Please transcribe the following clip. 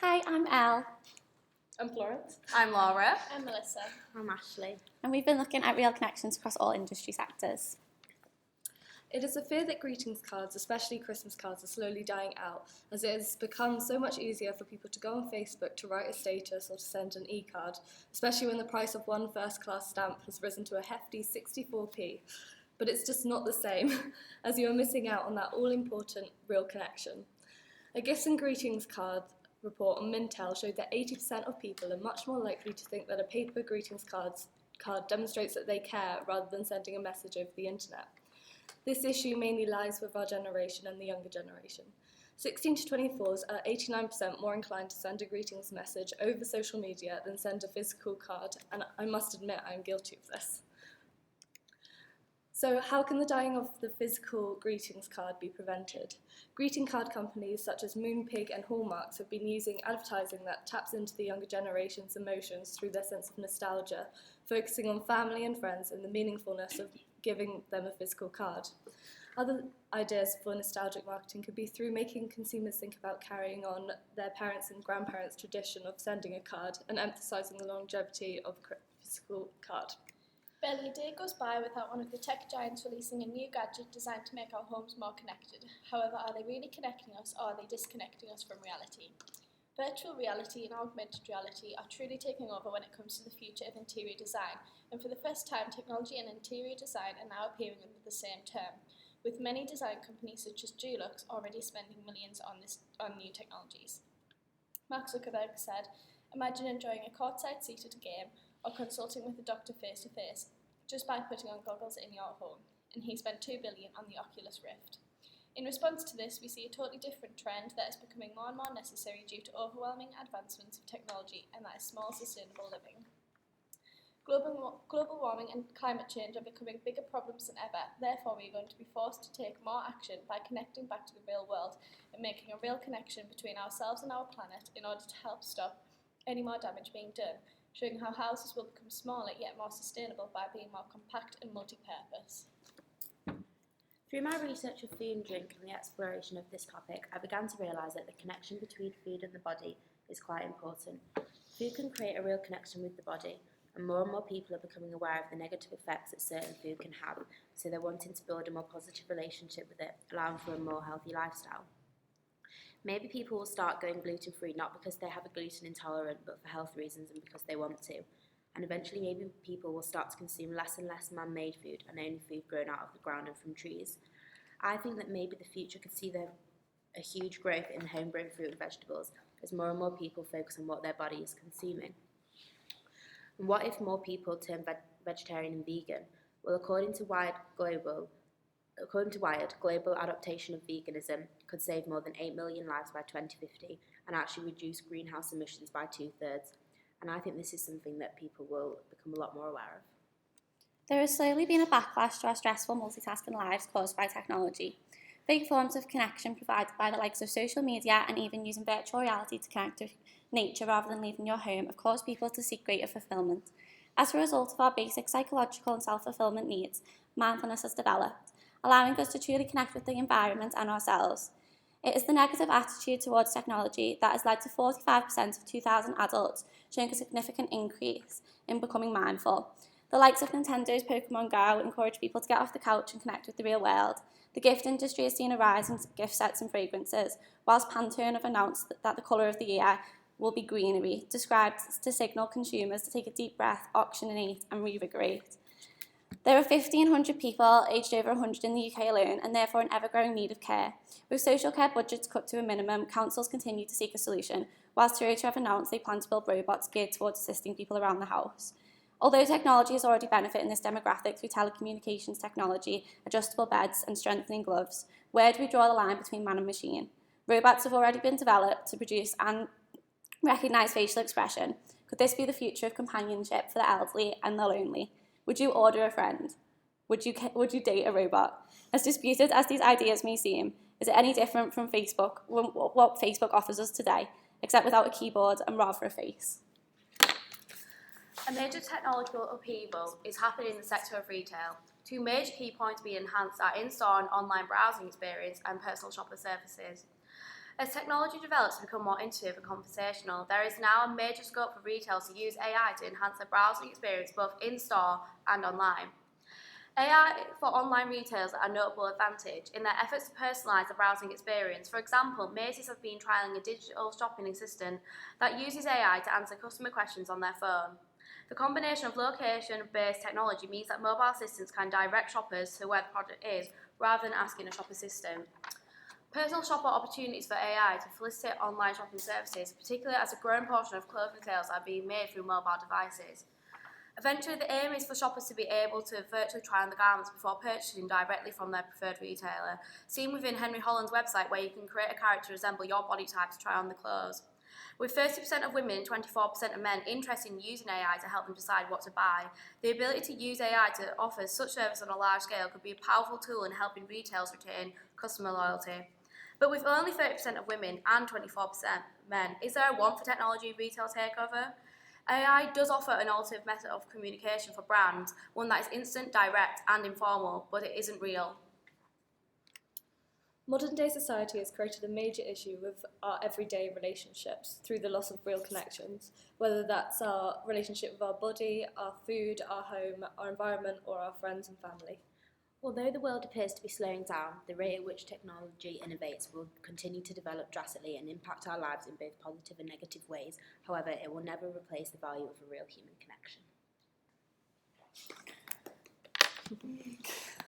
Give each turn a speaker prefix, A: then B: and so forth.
A: Hi, I'm Elle,
B: I'm Florence.
C: I'm Laura.
D: I'm Melissa.
C: I'm Ashley.
A: and we've been looking at real connections across all industry sectors.
B: It is a fear that greetings cards, especially Christmas cards, are slowly dying out, as it has become so much easier for people to go on Facebook to write a status or to send an e-card, especially when the price of one first-class stamp has risen to a hefty 64p. But it's just not the same, as you are missing out on that all-important real connection. A gifts and greetings card report on Mintel showed that 80% of people are much more likely to think that a paper greetings card demonstrates that they care rather than sending a message over the internet. This issue mainly lies with our generation and the younger generation. 16 to 24s are 89% more inclined to send a greetings message over social media than send a physical card, and I must admit I'm guilty of this. So how can the dying of the physical greetings card be prevented? Greeting card companies such as Moonpig and Hallmarks have been using advertising that taps into the younger generation's emotions through their sense of nostalgia, focusing on family and friends and the meaningfulness of giving them a physical card. Other ideas for nostalgic marketing could be through making consumers think about carrying on their parents' and grandparents' tradition of sending a card and emphasising the longevity of a physical card.
D: Barely a day goes by without one of the tech giants releasing a new gadget designed to make our homes more connected. However, are they really connecting us or are they disconnecting us from reality? Virtual reality and augmented reality are truly taking over when it comes to the future of interior design, and for the first time, technology and interior design are now appearing under the same term, with many design companies such as Dulux already spending millions on new technologies. Mark Zuckerberg said, "Imagine enjoying a courtside seat at a game or consulting with a doctor face-to-face just by putting on goggles in your home," and he spent $2 billion on the Oculus Rift. In response to this, we see a totally different trend that is becoming more and more necessary due to overwhelming advancements of technology, and that is small, sustainable living. Global warming and climate change are becoming bigger problems than ever. Therefore, we are going to be forced to take more action by connecting back to the real world and making a real connection between ourselves and our planet in order to help stop any more damage being done, showing how houses will become smaller yet more sustainable by being more compact and multi-purpose.
C: Through my research of food and drink and the exploration of this topic, I began to realise that the connection between food and the body is quite important. Food can create a real connection with the body, and more people are becoming aware of the negative effects that certain food can have, so they're wanting to build a more positive relationship with it, allowing for a more healthy lifestyle. Maybe people will start going gluten-free not because they have a gluten intolerance, but for health reasons and because they want to. And eventually maybe people will start to consume less and less man-made food and only food grown out of the ground and from trees. I think that maybe the future could see a huge growth in homegrown fruit and vegetables as more and more people focus on what their body is consuming. And what if more people turn vegetarian and vegan? Well, according to Wired, global adaptation of veganism could save more than 8 million lives by 2050 and actually reduce greenhouse emissions by 2/3. And I think this is something that people will become a lot more aware of.
A: There has slowly been a backlash to our stressful multitasking lives caused by technology. Fake forms of connection provided by the likes of social media and even using virtual reality to connect with nature rather than leaving your home have caused people to seek greater fulfillment. As a result of our basic psychological and self-fulfillment needs, mindfulness has developed, allowing us to truly connect with the environment and ourselves. It is the negative attitude towards technology that has led to 45% of 2000 adults showing a significant increase in becoming mindful. The likes of Nintendo's Pokemon Go encourage people to get off the couch and connect with the real world. The gift industry has seen a rise in gift sets and fragrances, whilst Pantone have announced that the colour of the year will be greenery, described to signal consumers to take a deep breath, oxygenate and revigorate. There are 1,500 people aged over 100 in the UK alone and therefore in ever-growing need of care. With social care budgets cut to a minimum, councils continue to seek a solution, whilst Toyota have announced they plan to build robots geared towards assisting people around the house. Although technology is already benefiting this demographic through telecommunications technology, adjustable beds and strengthening gloves, where do we draw the line between man and machine? Robots have already been developed to produce and recognise facial expression. Could this be the future of companionship for the elderly and the lonely? Would you order a friend? Would you date a robot? As disputed as these ideas may seem, is it any different from Facebook, what Facebook offers us today, except without a keyboard and rather a face?
E: A major technological upheaval is happening in the sector of retail. Two major key points being enhanced are in-store and online browsing experience and personal shopper services. As technology develops and become more intuitive and conversational, there is now a major scope for retailers to use AI to enhance their browsing experience both in-store and online. AI for online retailers are a notable advantage in their efforts to personalise the browsing experience. For example, Macy's have been trialling a digital shopping assistant that uses AI to answer customer questions on their phone. The combination of location-based technology means that mobile assistants can direct shoppers to where the product is rather than asking a shop assistant. Personal shopper opportunities for AI to facilitate online shopping services, particularly as a growing portion of clothing sales are being made through mobile devices. Eventually, the aim is for shoppers to be able to virtually try on the garments before purchasing directly from their preferred retailer, seen within Henry Holland's website where you can create a character to resemble your body type to try on the clothes. With 30% of women and 24% of men interested in using AI to help them decide what to buy, the ability to use AI to offer such service on a large scale could be a powerful tool in helping retailers retain customer loyalty. But with only 30% of women and 24% men, is there a want for technology retail takeover? AI does offer an alternative method of communication for brands, one that is instant, direct, and informal, but it isn't real.
B: Modern day society has created a major issue with our everyday relationships through the loss of real connections, whether that's our relationship with our body, our food, our home, our environment, or our friends and family.
C: Although the world appears to be slowing down, the rate at which technology innovates will continue to develop drastically and impact our lives in both positive and negative ways. However, it will never replace the value of a real human connection.